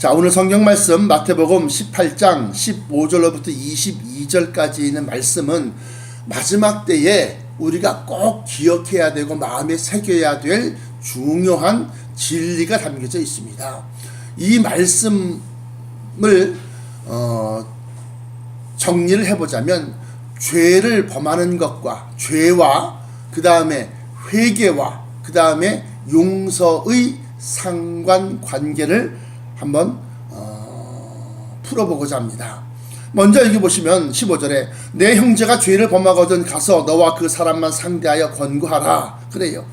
자, 오늘 성경 말씀 마태복음 18장 15절로부터 22절까지 있는 말씀은 마지막 때에 우리가 꼭 기억해야 되고 마음에 새겨야 될 중요한 진리가 담겨져 있습니다. 이 말씀을 정리를 해보자면 죄를 범하는 것과 죄와 그 다음에 회개와 그 다음에 용서의 상관관계를 한번 풀어보고자 합니다. 먼저 여기 보시면 15절에 내 형제가 죄를 범하거든 가서 너와 그 사람만 상대하여 권고하라 그래요.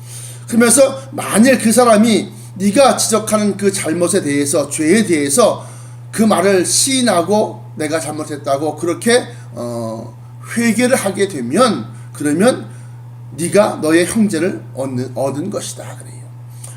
그러면서 만일 그 사람이 네가 지적하는 그 잘못에 대해서 죄에 대해서 그 말을 시인하고 내가 잘못했다고 그렇게 회개를 하게 되면 그러면 네가 너의 형제를 얻은 것이다 그래요.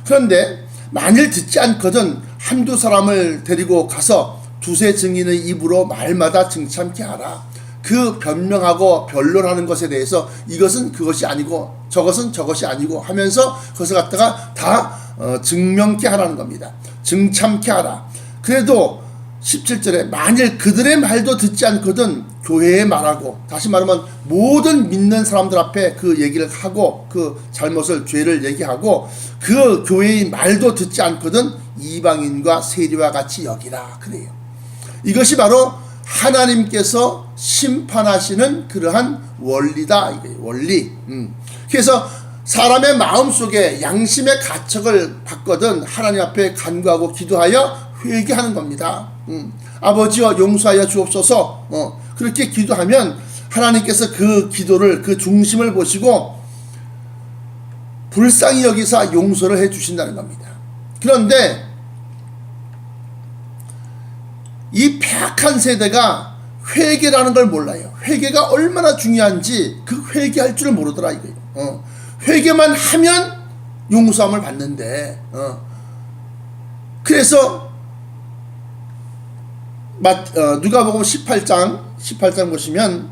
그런데 만일 듣지 않거든 한두 사람을 데리고 가서 두세 증인의 입으로 말마다 증참케 하라. 그 변명하고 변론하는 것에 대해서 이것은 그것이 아니고 저것은 저것이 아니고 하면서 그것을 갖다가 다 증명케 하라는 겁니다. 증참케 하라. 그래도 17절에 만일 그들의 말도 듣지 않거든 교회에 말하고, 다시 말하면 모든 믿는 사람들 앞에 그 얘기를 하고 그 잘못을 죄를 얘기하고 그 교회의 말도 듣지 않거든 이방인과 세리와 같이 여기라 그래요. 이것이 바로 하나님께서 심판하시는 그러한 원리다. 이거예요. 원리. 그래서 사람의 마음속에 양심의 가책을 받거든 하나님 앞에 간구하고 기도하여 회개하는 겁니다. 아버지여 용서하여 주옵소서. 그렇게 기도하면 하나님께서 그 기도를, 그 중심을 보시고 불쌍히 여기사 용서를 해 주신다는 겁니다. 그런데 이 폐악한 세대가 회개라는 걸 몰라요. 회개가 얼마나 중요한지 그 회개할 줄을 모르더라 이거예요. 회개만 하면 용서함을 받는데 그래서 누가복음 18장 보시면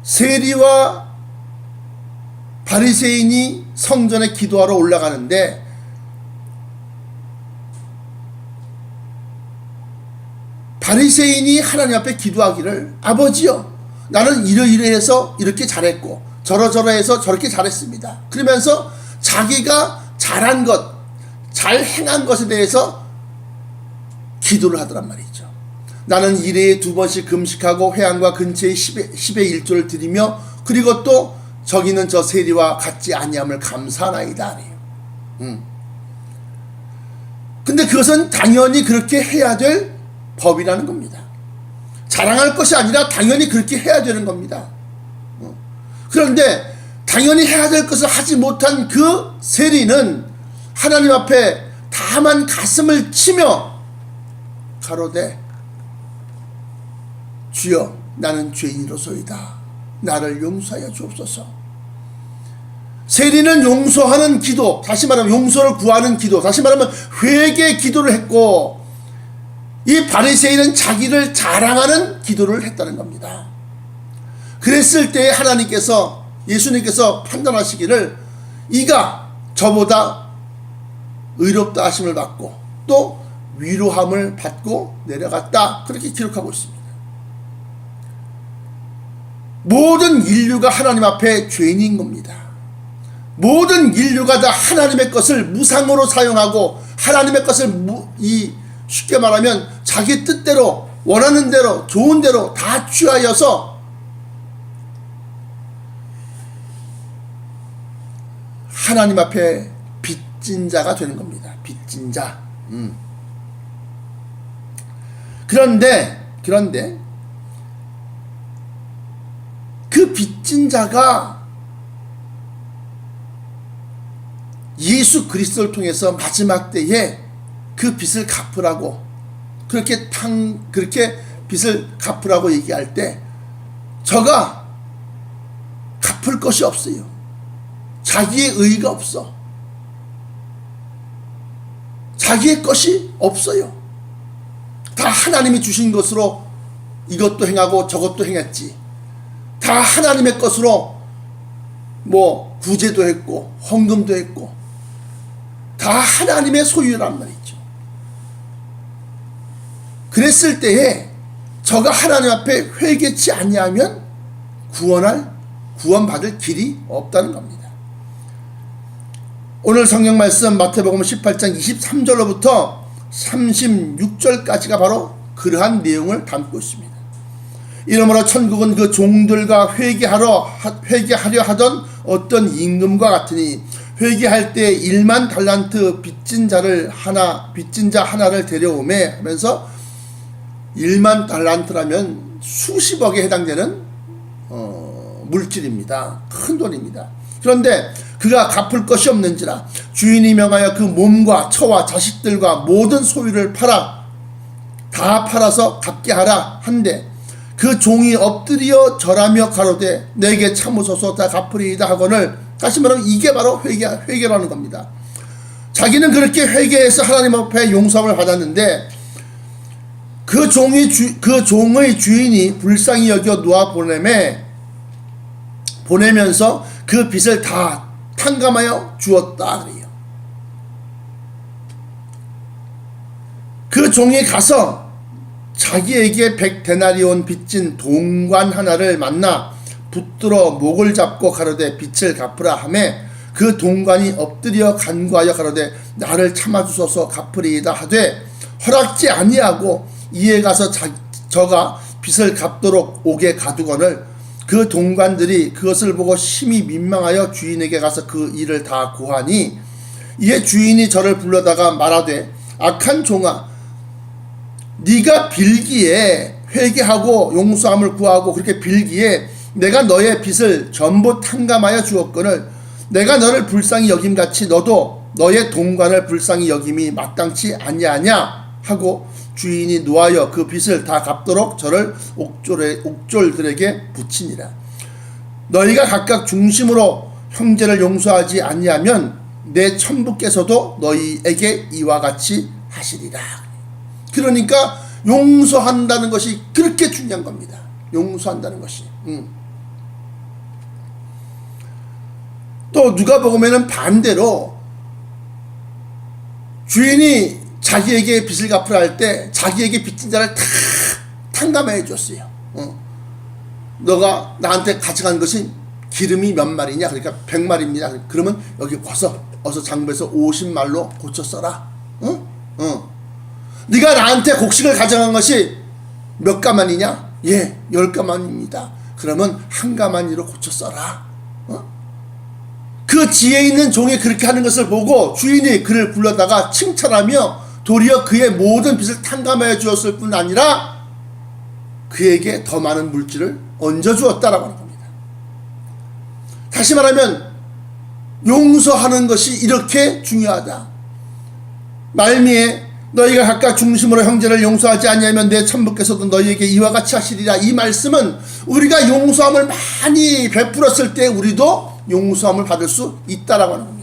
세리와 바리새인이 성전에 기도하러 올라가는데 바리새인이 하나님 앞에 기도하기를 아버지여 나는 이러이러해서 이렇게 잘했고 저러저러해서 저렇게 잘했습니다. 그러면서 자기가 잘한 것, 잘 행한 것에 대해서 기도를 하더란 말이죠. 나는 일회에 2번씩 금식하고 회당과 근처에 10의 1조를 드리며 그리고 또 저기는 저 세리와 같지 아니함을 감사하나이다. 근데 그것은 당연히 그렇게 해야 될 법이라는 겁니다. 자랑할 것이 아니라 당연히 그렇게 해야 되는 겁니다. 그런데 당연히 해야 될 것을 하지 못한 그 세리는 하나님 앞에 다만 가슴을 치며 가로되 주여 나는 죄인이로소이다. 나를 용서하여 주옵소서. 세리는 용서하는 기도, 다시 말하면 용서를 구하는 기도, 다시 말하면 회개 기도를 했고 이 바리새인은 자기를 자랑하는 기도를 했다는 겁니다. 그랬을 때 하나님께서, 예수님께서 판단하시기를 이가 저보다 의롭다 하심을 받고 또 위로함을 받고 내려갔다 그렇게 기록하고 있습니다. 모든 인류가 하나님 앞에 죄인인 겁니다. 모든 인류가 다 하나님의 것을 무상으로 사용하고 하나님의 것을 쉽게 말하면 자기 뜻대로 원하는 대로 좋은 대로 다 취하여서 하나님 앞에 빚진 자가 되는 겁니다. 빚진 자. 그런데 그 빚진 자가 예수 그리스도를 통해서 마지막 때에 그 빚을 갚으라고 그렇게 빚을 갚으라고 얘기할 때 저가 갚을 것이 없어요. 자기의 의의가 없어. 자기의 것이 없어요. 다 하나님이 주신 것으로 이것도 행하고 저것도 행했지. 다 하나님의 것으로 구제도 했고 헌금도 했고 다 하나님의 소유란 말이죠. 그랬을 때에 저가 하나님 앞에 회개치 아니하면 구원받을 길이 없다는 겁니다. 오늘 성경 말씀 마태복음 18장 23절로부터 36절까지가 바로 그러한 내용을 담고 있습니다. 이러므로 천국은 그 종들과 회개하려 하던 어떤 임금과 같으니 회개할 때 1만 달란트 빚진 자 하나를 데려오매 하면서 1만 달란트라면 수십억에 해당되는 물질입니다. 큰 돈입니다. 그런데 그가 갚을 것이 없는지라 주인이 명하여 그 몸과 처와 자식들과 모든 소유를 다 팔아서 갚게 하라 한데 그 종이 엎드려 절하며 가로되 내게 참으소서 다 갚으리이다 하거늘. 다시 말하면 이게 바로 회개라는 겁니다. 자기는 그렇게 회개해서 하나님 앞에 용서를 받았는데 그 종의 주인이 불쌍히 여겨 놓아 보내면서 그 빚을 다 탕감하여 주었다 그래요. 그 종이 가서 자기에게 100데나리온 빚진 동관 하나를 만나 붙들어 목을 잡고 가로되 빚을 갚으라 하매 그 동관이 엎드려 간구하여 가로되 나를 참아주소서 갚으리이다 하되 허락지 아니하고 이에 가서 저가 빚을 갚도록 옥에 가두거늘. 그 동관들이 그것을 보고 심히 민망하여 주인에게 가서 그 일을 다 고하니 이에 주인이 저를 불러다가 말하되 악한 종아 네가 빌기에 회개하고 용서함을 구하고 그렇게 빌기에 내가 너의 빚을 전부 탕감하여 주었거늘 내가 너를 불쌍히 여김같이 너도 너의 동관을 불쌍히 여김이 마땅치 아니하냐 하고 주인이 노하여 그 빚을 다 갚도록 저를 옥졸들에게 붙이니라. 너희가 각각 중심으로 형제를 용서하지 아니하면 내 천부께서도 너희에게 이와 같이 하시리라. 그러니까 용서한다는 것이 그렇게 중요한 겁니다. 용서한다는 것이. 또 누가복음에는 반대로 주인이 자기에게 빚을 갚으라 할 때 자기에게 빚진 자를 다 탕감해 줬어요. 너가 나한테 가져간 것이 기름이 몇 마리냐? 그러니까 100마리입니다. 그러면 여기 어서 장부에서 50말로 고쳐 써라. 네가 나한테 곡식을 가져간 것이 몇 가만이냐? 예, 10가만입니다. 그러면 1가만이로 고쳐 써라. 그 지혜 있는 종이 그렇게 하는 것을 보고 주인이 그를 불러다가 칭찬하며 도리어 그의 모든 빚을 탕감하여 주었을 뿐 아니라 그에게 더 많은 물질을 얹어 주었다라고 하는 겁니다. 다시 말하면 용서하는 것이 이렇게 중요하다. 말미에 너희가 각각 중심으로 형제를 용서하지 아니하면 내 천부께서도 너희에게 이와 같이 하시리라. 이 말씀은 우리가 용서함을 많이 베풀었을 때 우리도 용서함을 받을 수 있다라고 하는 겁니다.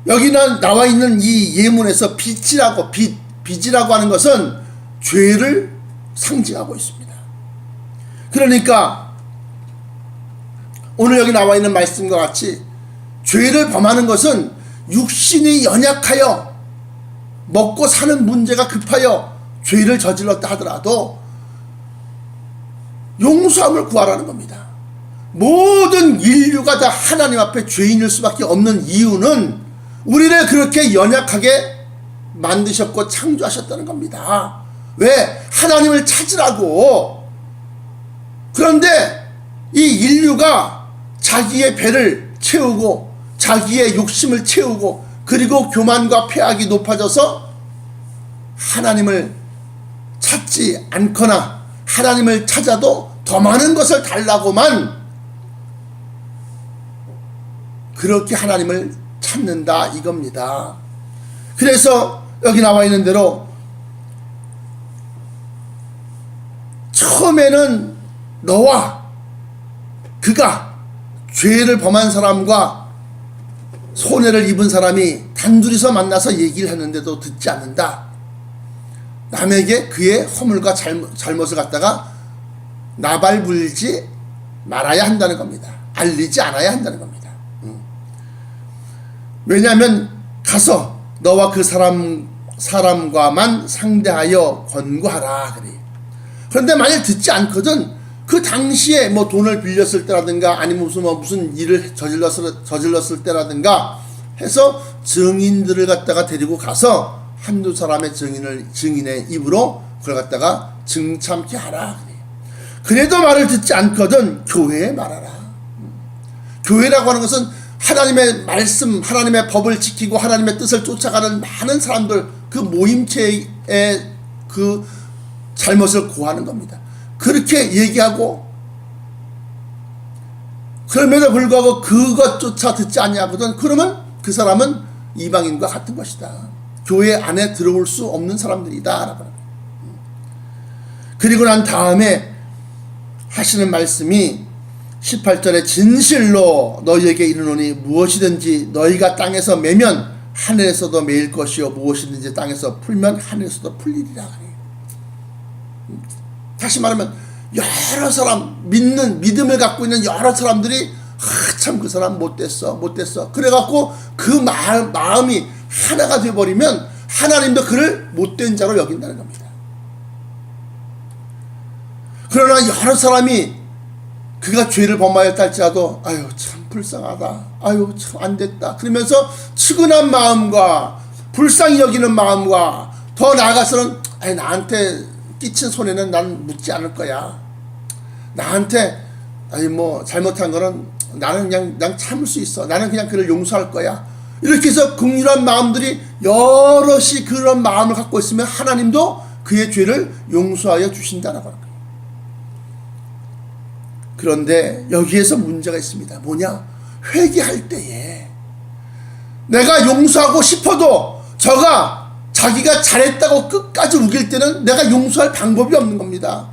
여기는 나와 있는 이 예문에서 빚이라고 하는 것은 죄를 상징하고 있습니다. 그러니까 오늘 여기 나와 있는 말씀과 같이 죄를 범하는 것은 육신이 연약하여 먹고 사는 문제가 급하여 죄를 저질렀다 하더라도 용서함을 구하라는 겁니다. 모든 인류가 다 하나님 앞에 죄인일 수밖에 없는 이유는 우리를 그렇게 연약하게 만드셨고 창조하셨다는 겁니다. 왜? 하나님을 찾으라고. 그런데 이 인류가 자기의 배를 채우고 자기의 욕심을 채우고 그리고 교만과 폐악이 높아져서 하나님을 찾지 않거나 하나님을 찾아도 더 많은 것을 달라고만 그렇게 하나님을 찾는다 이겁니다. 그래서 여기 나와 있는 대로 처음에는 너와 그가 죄를 범한 사람과 손해를 입은 사람이 단둘이서 만나서 얘기를 하는데도 듣지 않는다. 남에게 그의 허물과 잘못을 갖다가 나발불지 말아야 한다는 겁니다. 알리지 않아야 한다는 겁니다. 왜냐하면 가서 너와 그 사람 사람과만 상대하여 권고하라 그래. 그런데 만약 듣지 않거든, 그 당시에 뭐 돈을 빌렸을 때라든가 아니면 무슨 일을 저질렀을 때라든가 해서 증인들을 갖다가 데리고 가서 한두 사람의 증인의 입으로 그걸 갖다가 증참케 하라 그래. 그래도 말을 듣지 않거든 교회에 말하라. 교회라고 하는 것은 하나님의 말씀, 하나님의 법을 지키고 하나님의 뜻을 쫓아가는 많은 사람들, 그 모임체의 그 잘못을 고하는 겁니다. 그렇게 얘기하고 그럼에도 불구하고 그것조차 듣지 아니하거든, 그러면 그 사람은 이방인과 같은 것이다. 교회 안에 들어올 수 없는 사람들이다. 그리고 난 다음에 하시는 말씀이 18절에 진실로 너희에게 이르노니 무엇이든지 너희가 땅에서 매면 하늘에서도 매일 것이요 무엇이든지 땅에서 풀면 하늘에서도 풀리리라. 다시 말하면 여러 사람, 믿음을 갖고 있는 여러 사람들이 참 그 사람 못됐어 그래갖고 그 마음이 하나가 되어버리면 하나님도 그를 못된 자로 여긴다는 겁니다. 그러나 여러 사람이 그가 죄를 범하였다 할지라도 아유 참 불쌍하다, 아유 참 안됐다 그러면서 측은한 마음과 불쌍히 여기는 마음과 더 나아가서는 아니 나한테 끼친 손해는 난 묻지 않을 거야, 나한테 아니 뭐 잘못한 거는 나는 그냥 참을 수 있어, 나는 그냥 그를 용서할 거야, 이렇게 해서 긍휼한 마음들이 여럿이 그런 마음을 갖고 있으면 하나님도 그의 죄를 용서하여 주신다는 거예요. 그런데 여기에서 문제가 있습니다. 뭐냐? 회개할 때에 내가 용서하고 싶어도 저가 자기가 잘했다고 끝까지 우길 때는 내가 용서할 방법이 없는 겁니다.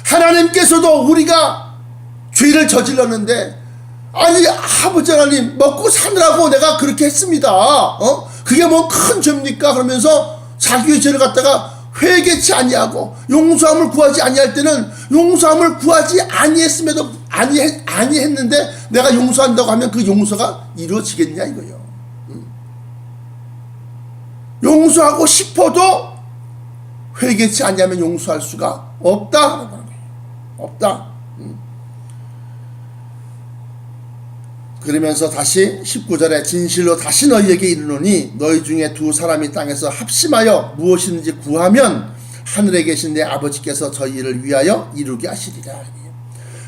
하나님께서도 우리가 죄를 저질렀는데 아니 아버지 하나님 먹고 사느라고 내가 그렇게 했습니다. 그게 뭐 큰 죄입니까? 그러면서 자기의 죄를 갖다가 회개치 아니하고 용서함을 구하지 아니할 때는 용서함을 구하지 아니했음에도 아니했는데 내가 용서한다고 하면 그 용서가 이루어지겠냐 이거예요. 용서하고 싶어도 회개치 아니하면 용서할 수가 없다. 없다. 그러면서 다시 19절에 진실로 다시 너희에게 이르노니 너희 중에 두 사람이 땅에서 합심하여 무엇이든지 구하면 하늘에 계신 내 아버지께서 저희를 위하여 이루게 하시리라.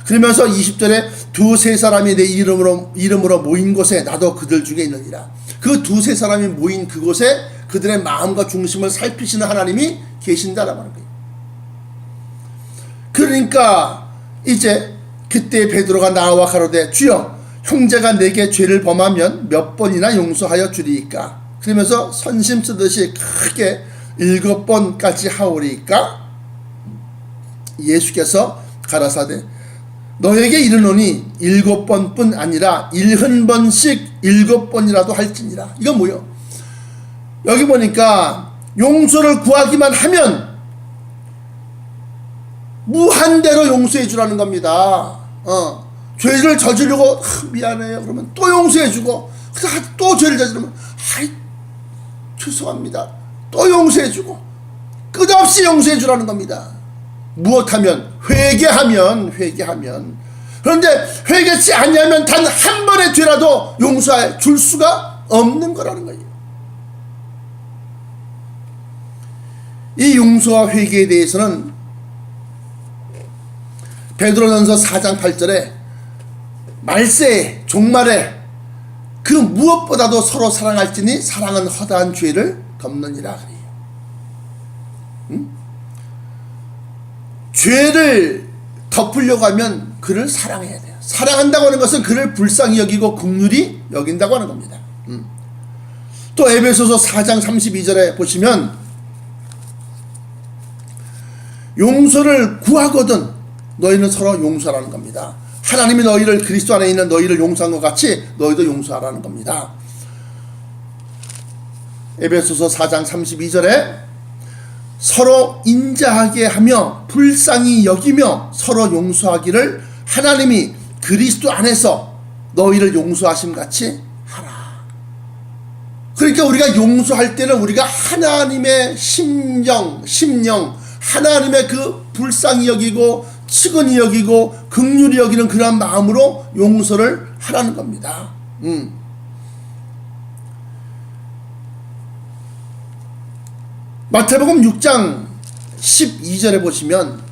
그러면서 20절에 두세 사람이 내 이름으로 모인 곳에 나도 그들 중에 있느니라. 그 두세 사람이 모인 그곳에 그들의 마음과 중심을 살피시는 하나님이 계신다라고 하는 거예요. 그러니까 이제 그때 베드로가 나와 가로되 주여 형제가 내게 죄를 범하면 몇 번이나 용서하여 주리이까? 그러면서 선심 쓰듯이 크게 7번까지 하오리이까? 예수께서 가라사대 너에게 이르노니 7번뿐 아니라 70번씩 7번이라도 할지니라. 이건 뭐요? 여기 보니까 용서를 구하기만 하면 무한대로 용서해 주라는 겁니다. 죄를 저지르고 미안해요 그러면 또 용서해 주고 또 죄를 저지르면 아이 죄송합니다 또 용서해 주고 끝없이 용서해 주라는 겁니다. 무엇하면? 회개하면. 그런데 회개치 아니하면 단 한 번의 죄라도 용서해 줄 수가 없는 거라는 거예요. 이 용서와 회개에 대해서는 베드로전서 4장 8절에 말세에 종말에 그 무엇보다도 서로 사랑할지니 사랑은 허다한 죄를 덮느니라 그래요. 죄를 덮으려고 하면 그를 사랑해야 돼요. 사랑한다고 하는 것은 그를 불쌍히 여기고 긍휼히 여긴다고 하는 겁니다. 또 에베소서 4장 32절에 보시면 용서를 구하거든 너희는 서로 용서하라는 겁니다. 하나님이 너희를 그리스도 안에 있는 너희를 용서한 것 같이 너희도 용서하라는 겁니다. 에베소서 4장 32절에 서로 인자하게 하며 불쌍히 여기며 서로 용서하기를 하나님이 그리스도 안에서 너희를 용서하심 같이 하라. 그러니까 그러니까 우리가 용서할 때는 우리가 하나님의 심령, 하나님의 그 불쌍히 여기고 측은히 여기고 긍휼히 여기는 그런 마음으로 용서를 하라는 겁니다. 마태복음 6장 12절에 보시면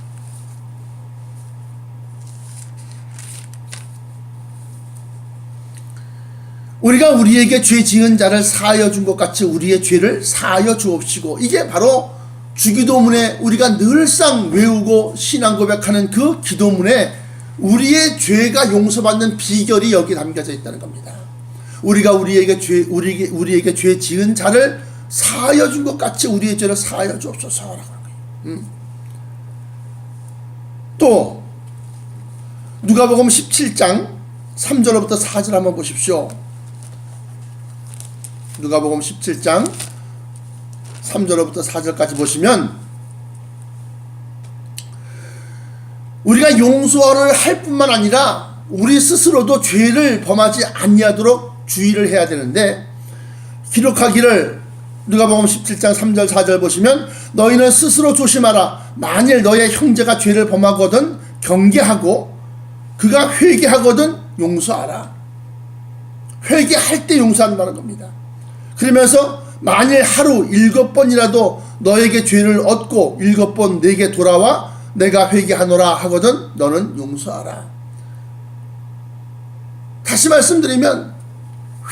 우리가 우리에게 죄 지은 자를 사하여 준 것 같이 우리의 죄를 사하여 주옵시고, 이게 바로 주기도문에 우리가 늘상 외우고 신앙 고백하는 그 기도문에 우리의 죄가 용서받는 비결이 여기 담겨져 있다는 겁니다. 우리가 우리에게 죄 지은 자를 사하여 준 것 같이 우리의 죄를 사하여 주옵소서라고 하는 거예요. 또 누가복음 17장 3절부터 4절 한번 보십시오. 누가복음 17장 3절부터 4절까지 보시면 우리가 용서를 할 뿐만 아니라 우리 스스로도 죄를 범하지 아니하도록 주의를 해야 되는데, 기록하기를 누가복음 17장 3절 4절 보시면 너희는 스스로 조심하라. 만일 너의 형제가 죄를 범하거든 경계하고 그가 회개하거든 용서하라. 회개할 때 용서한다는 겁니다. 그러면서 만일 하루 7번이라도 너에게 죄를 얻고 7번 내게 돌아와 내가 회개하노라 하거든 너는 용서하라. 다시 말씀드리면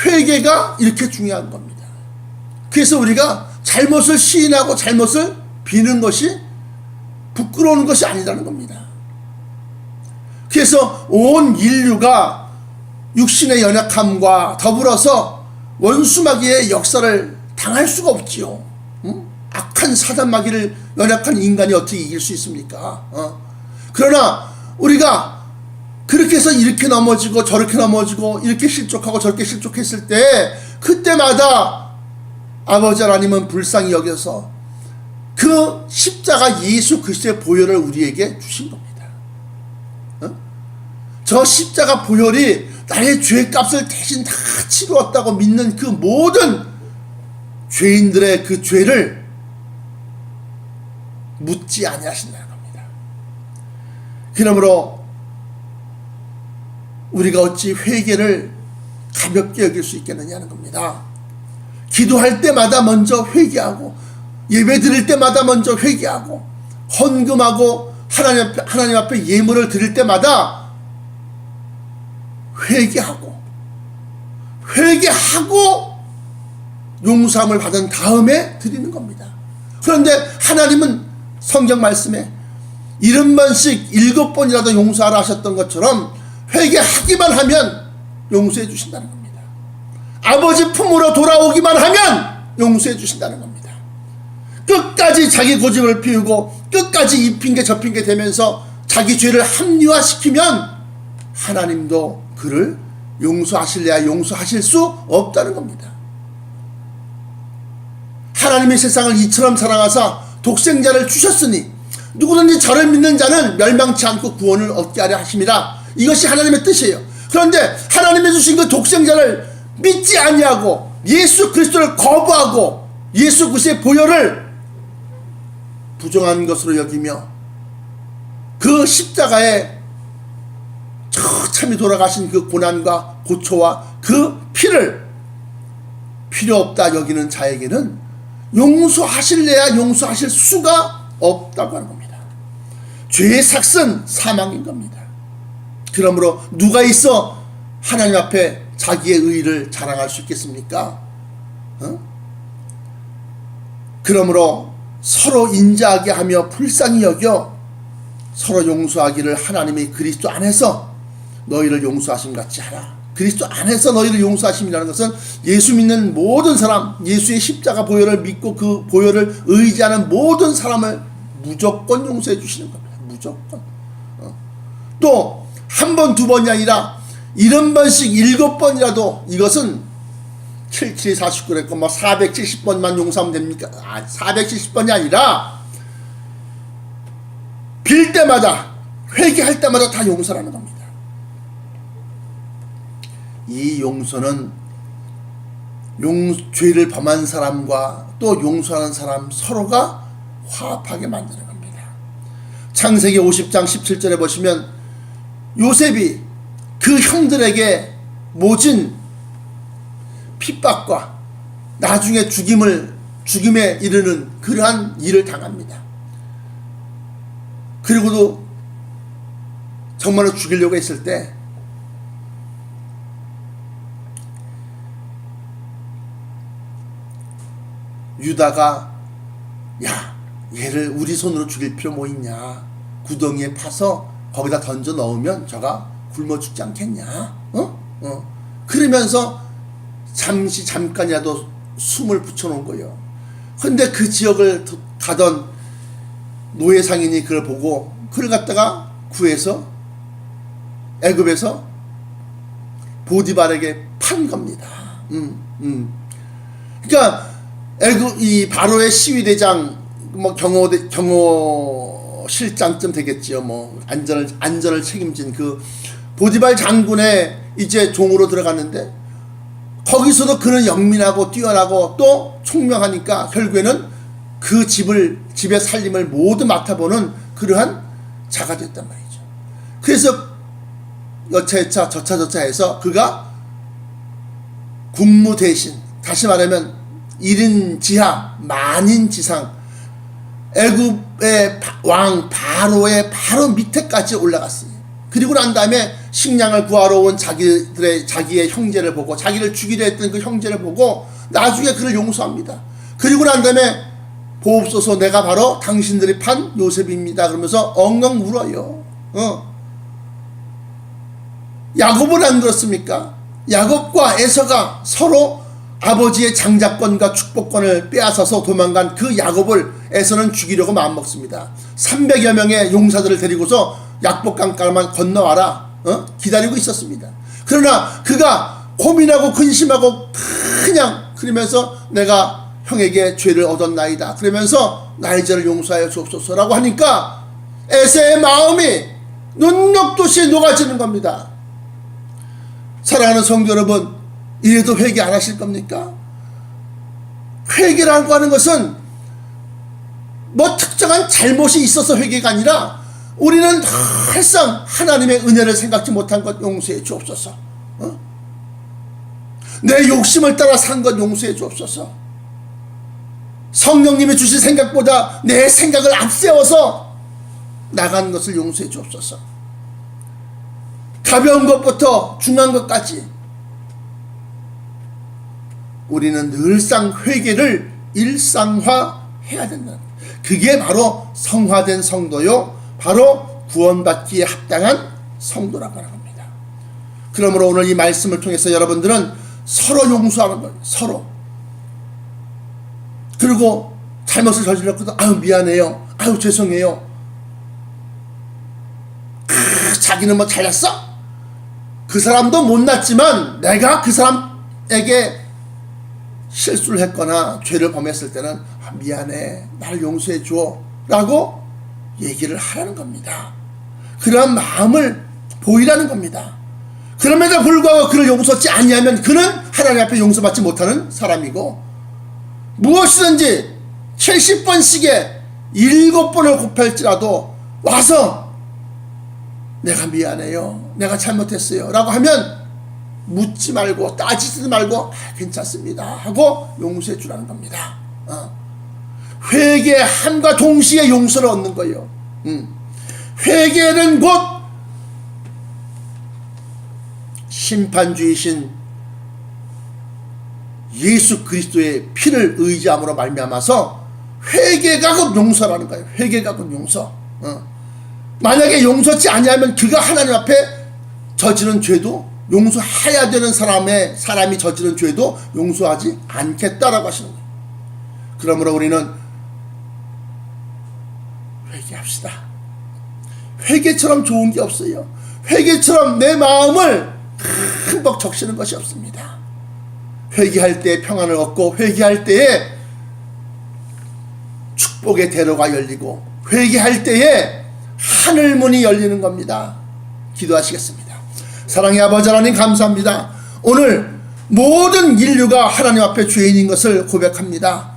회개가 이렇게 중요한 겁니다. 그래서 우리가 잘못을 시인하고 잘못을 비는 것이 부끄러운 것이 아니라는 겁니다. 그래서 온 인류가 육신의 연약함과 더불어서 원수마귀의 역사를 당할 수가 없지요. 악한 사단마귀를 연약한 인간이 어떻게 이길 수 있습니까? 그러나 우리가 그렇게 해서 이렇게 넘어지고 저렇게 넘어지고 이렇게 실족하고 저렇게 실족했을 때 그때마다 아버지 하나님은 불쌍히 여겨서 그 십자가 예수 그리스도의 보혈을 우리에게 주신 겁니다. 저 십자가 보혈이 나의 죄값을 대신 다 치루었다고 믿는 그 모든 죄인들의 그 죄를 묻지 아니하신다는 겁니다. 그러므로 우리가 어찌 회개를 가볍게 여길 수 있겠느냐는 겁니다. 기도할 때마다 먼저 회개하고, 예배 드릴 때마다 먼저 회개하고, 헌금하고 하나님 앞에 예물을 드릴 때마다 회개하고 용서함을 받은 다음에 드리는 겁니다. 그런데 하나님은 성경 말씀에 70번씩 7번이라도 용서하라 하셨던 것처럼 회개하기만 하면 용서해 주신다는 겁니다. 아버지 품으로 돌아오기만 하면 용서해 주신다는 겁니다. 끝까지 자기 고집을 피우고 끝까지 이 핑계 저 핑계 대면서 자기 죄를 합리화시키면 하나님도 그를 용서하실래야 용서하실 수 없다는 겁니다. 하나님이 세상을 이처럼 사랑하사 독생자를 주셨으니 누구든지 저를 믿는 자는 멸망치 않고 구원을 얻게 하려 하심이라. 이것이 하나님의 뜻이에요. 그런데 하나님이 주신 그 독생자를 믿지 아니하고 예수 그리스도를 거부하고 예수 그리스도의 보혈을 부정한 것으로 여기며 그 십자가에 처참히 돌아가신 그 고난과 고초와 그 피를 필요 없다 여기는 자에게는 용서하실래야 용서하실 수가 없다고 하는 겁니다. 죄의 삭은 사망인 겁니다. 그러므로 누가 있어 하나님 앞에 자기의 의의를 자랑할 수 있겠습니까? 그러므로 서로 인자하게 하며 불쌍히 여겨 서로 용서하기를 하나님이 그리스도 안에서 너희를 용서하심 같이 하라. 그리스도 안에서 너희를 용서하심이라는 것은 예수 믿는 모든 사람, 예수의 십자가 보혈을 믿고 그 보혈을 의지하는 모든 사람을 무조건 용서해 주시는 겁니다. 무조건. 또 한 번, 두 번이 아니라 70번씩 7번이라도 이것은 77, 49 했고 뭐 470번만 용서하면 됩니까? 470번이 아니라 빌 때마다 회개할 때마다 다 용서라는 겁니다. 이 용서는 죄를 범한 사람과 또 용서하는 사람 서로가 화합하게 만드는 겁니다. 창세기 50장 17절에 보시면 요셉이 그 형들에게 모진 핍박과 나중에 죽임에 이르는 그러한 일을 당합니다. 그리고도 정말로 죽이려고 했을 때 유다가 야, 얘를 우리 손으로 죽일 필요 뭐 있냐, 구덩이에 파서 거기다 던져 넣으면 저가 굶어 죽지 않겠냐, 그러면서 잠깐이라도 숨을 붙여놓은 거예요. 근데 그 지역을 가던 노예 상인이 그걸 보고 그를 갖다가 구해서 애굽에서 보디발에게 판 겁니다. 그러니까 이 바로의 시위대장, 뭐 경호 실장쯤 되겠지요. 뭐 안전을 책임진 그 보디발 장군의 이제 종으로 들어갔는데, 거기서도 그는 영민하고 뛰어나고 또 총명하니까 결국에는 그 집의 살림을 모두 맡아보는 그러한 자가 됐단 말이죠. 그래서 여차여차 저차저차해서 그가 군무 대신, 다시 말하면 1인 지하 만인 지상 애굽의 왕 바로의 바로 밑에까지 올라갔어요. 그리고 난 다음에 식량을 구하러 온 자기의 형제를 보고, 자기를 죽이려 했던 그 형제를 보고 나중에 그를 용서합니다. 그리고 난 다음에 보옵소서, 내가 바로 당신들이 판 요셉입니다 그러면서 엉엉 울어요. 야곱은 안 그렇습니까? 야곱과 에서가 서로 아버지의 장자권과 축복권을 빼앗아서 도망간 그 야곱을 에서는 죽이려고 마음먹습니다. 300여 명의 용사들을 데리고서 약복강가만 건너와라 기다리고 있었습니다. 그러나 그가 고민하고 근심하고 그냥 그러면서 내가 형에게 죄를 얻었나이다 그러면서 나의 죄를 용서하여 주옵소서라고 하니까 에서의 마음이 눈 녹듯이 녹아지는 겁니다. 사랑하는 성도 여러분, 이래도 회개 안 하실 겁니까? 회개라고 하는 것은 뭐 특정한 잘못이 있어서 회개가 아니라 우리는 항상 하나님의 은혜를 생각지 못한 것 용서해 주옵소서. 내 욕심을 따라 산 것 용서해 주옵소서. 성령님이 주신 생각보다 내 생각을 앞세워서 나간 것을 용서해 주옵소서. 가벼운 것부터 중요한 것까지 우리는 늘상 회개를 일상화해야 된다. 그게 바로 성화된 성도요, 바로 구원받기에 합당한 성도라고 하는 겁니다. 그러므로 오늘 이 말씀을 통해서 여러분들은 서로 용서하는 거예요. 서로. 그리고 잘못을 저질렀거든, 아유 미안해요, 아유 죄송해요. 자기는 뭐 잘났어? 그 사람도 못났지만 내가 그 사람에게 실수를 했거나 죄를 범했을 때는 미안해, 나를 용서해 줘 라고 얘기를 하라는 겁니다. 그런 마음을 보이라는 겁니다. 그럼에도 불구하고 그를 용서하지 아니하면 그는 하나님 앞에 용서받지 못하는 사람이고, 무엇이든지 70번씩에 7번을 곱할지라도 와서 내가 미안해요, 내가 잘못했어요 라고 하면 묻지 말고 따지지 말고 괜찮습니다 하고 용서해 주라는 겁니다. 회개함과 동시에 용서를 얻는 거예요. 회개는 곧 심판주이신 예수 그리스도의 피를 의지함으로 말미암아서 회개가 곧 용서라는 거예요. 회개가 곧 용서. 만약에 용서치 아니하면 그가 하나님 앞에 저지른 죄도, 용서해야 되는 사람이 저지른 죄도 용서하지 않겠다라고 하시는 거예요. 그러므로 우리는 회개합시다. 회개처럼 좋은 게 없어요. 회개처럼 내 마음을 흠뻑 적시는 것이 없습니다. 회개할 때에 평안을 얻고, 회개할 때에 축복의 대로가 열리고, 회개할 때에 하늘문이 열리는 겁니다. 기도하시겠습니다. 사랑의 아버지 하나님 감사합니다. 오늘 모든 인류가 하나님 앞에 죄인인 것을 고백합니다.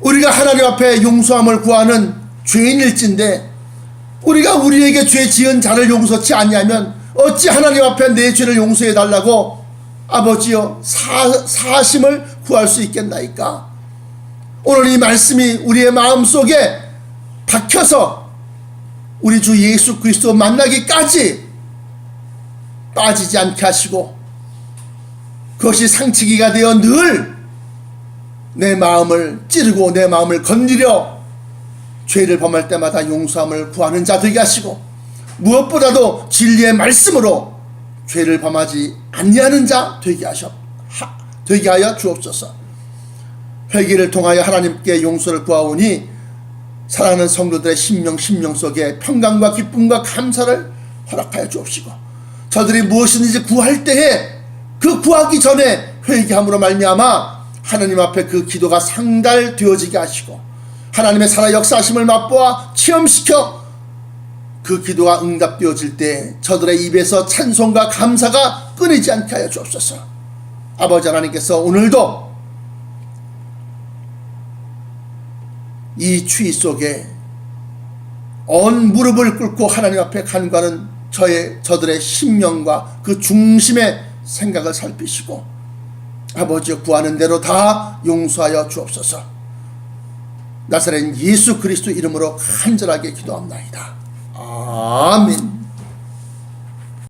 우리가 하나님 앞에 용서함을 구하는 죄인일진데 우리가 우리에게 죄 지은 자를 용서치 아니하면 어찌 하나님 앞에 내 죄를 용서해 달라고 아버지여 사하심을 구할 수 있겠나이까. 오늘 이 말씀이 우리의 마음속에 박혀서 우리 주 예수 그리스도 만나기까지 빠지지 않게 하시고 그것이 상치기가 되어 늘 내 마음을 찌르고 내 마음을 건드려 죄를 범할 때마다 용서함을 구하는 자 되게 하시고 무엇보다도 진리의 말씀으로 죄를 범하지 아니하는 자 되게 하여 주옵소서. 회개를 통하여 하나님께 용서를 구하오니 사랑하는 성도들의 심령 속에 평강과 기쁨과 감사를 허락하여 주옵시고 저들이 무엇이든지 구할 때에 그 구하기 전에 회개함으로 말미암아 하나님 앞에 그 기도가 상달되어지게 하시고 하나님의 살아 역사하심을 맛보아 체험시켜 그 기도가 응답되어질 때 저들의 입에서 찬송과 감사가 끊이지 않게 하여 주옵소서. 아버지 하나님께서 오늘도 이 추위 속에 언 무릎을 꿇고 하나님 앞에 간구하는 저들의 심령과 그 중심의 생각을 살피시고 아버지 구하는 대로 다 용서하여 주옵소서. 나사렛 예수 그리스도 이름으로 간절하게 기도합나이다. 아멘.